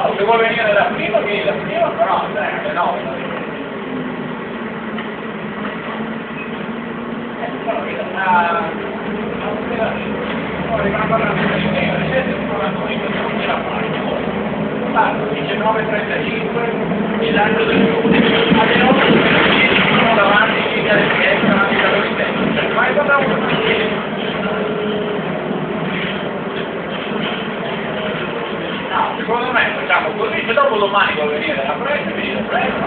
No, se vuoi venire da prima, vieni da prima, però alle 9. Tanto 19:35 il lancio del giorno alle 9 sono davanti circa le 10 davanti dallo stesso, cioè vai da uno no, secondo me facciamo così, se dopo domani vuoi venire da presto, vieni da presto,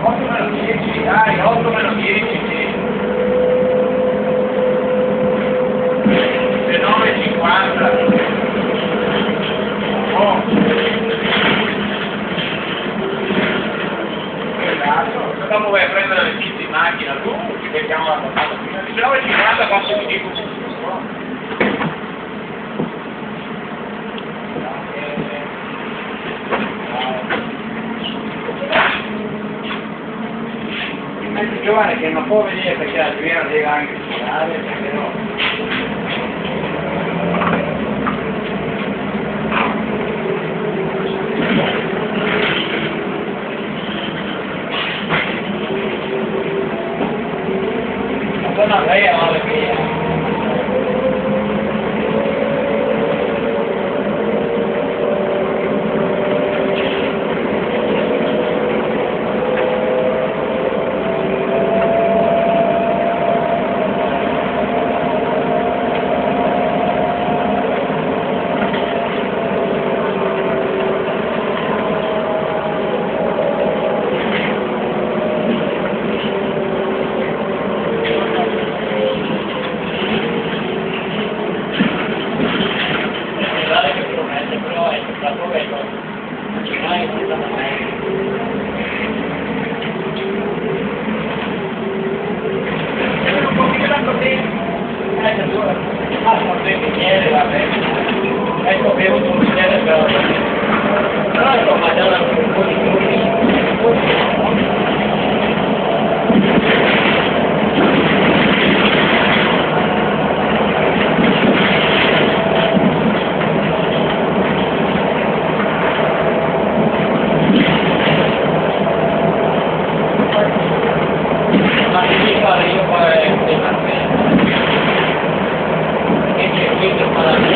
8 meno 10, dai, 8 meno 10, sì. Le 9:50. Oh. Esatto. Se dopo vai a prendere le pizze in macchina tu, ci vediamo la portata prima. 19:50 quando ti dico tutto. Il giovane che non può venire perché la Giuliana deve anche studiare, perché no? Ma lei è male mia. Ecco, bevo un bicchiere però ecco, ma c'è una ma che devi fare io poi e che quindi fa la mia.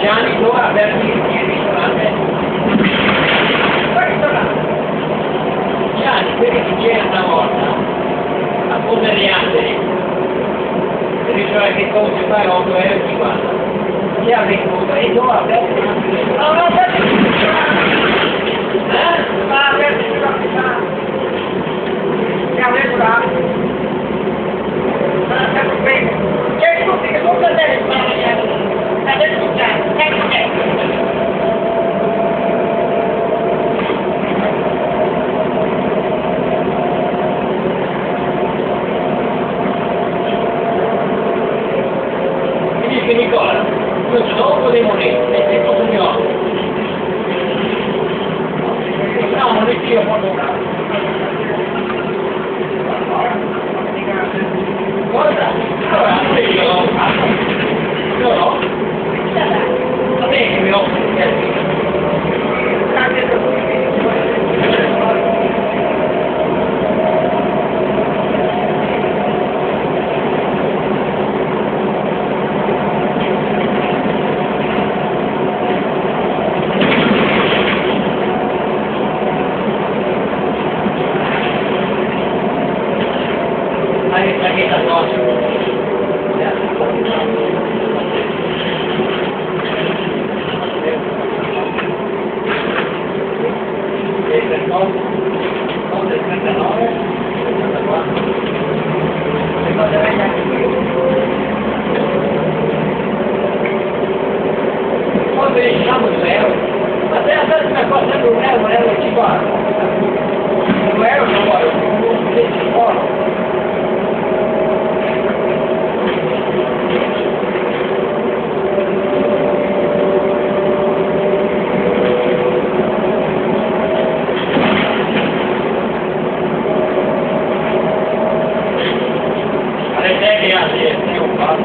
Gianni dove aperti il ristorante. Gianni, quelli che c'era una volta a Pomeraniani, il ristorante che come fare 8,50 €. Chi ha venduto e una cosa per un euro ci vale. Un euro non vuole, un oro. Alle 6 anni, un po'.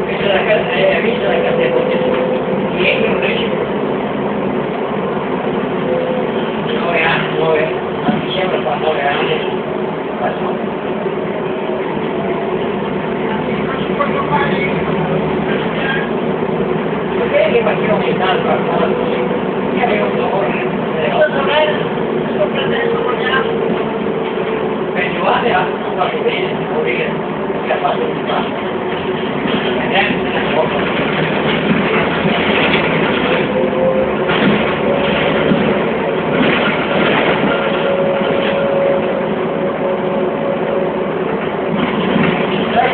Visto la casa di e non riesce 9 anni, 9 a dicembre fa 9 anni perché che facciamo ogni tanto qualcosa che avevo un lavoro sto prendendo vogliamo per Giovanni ha fatto bene devo dire che ha fatto un passo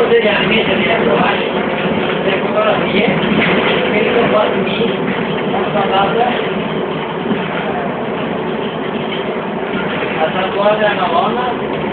degli anni di approvare le fotografie che sono quasi lì sono andate a tatuare la Madonna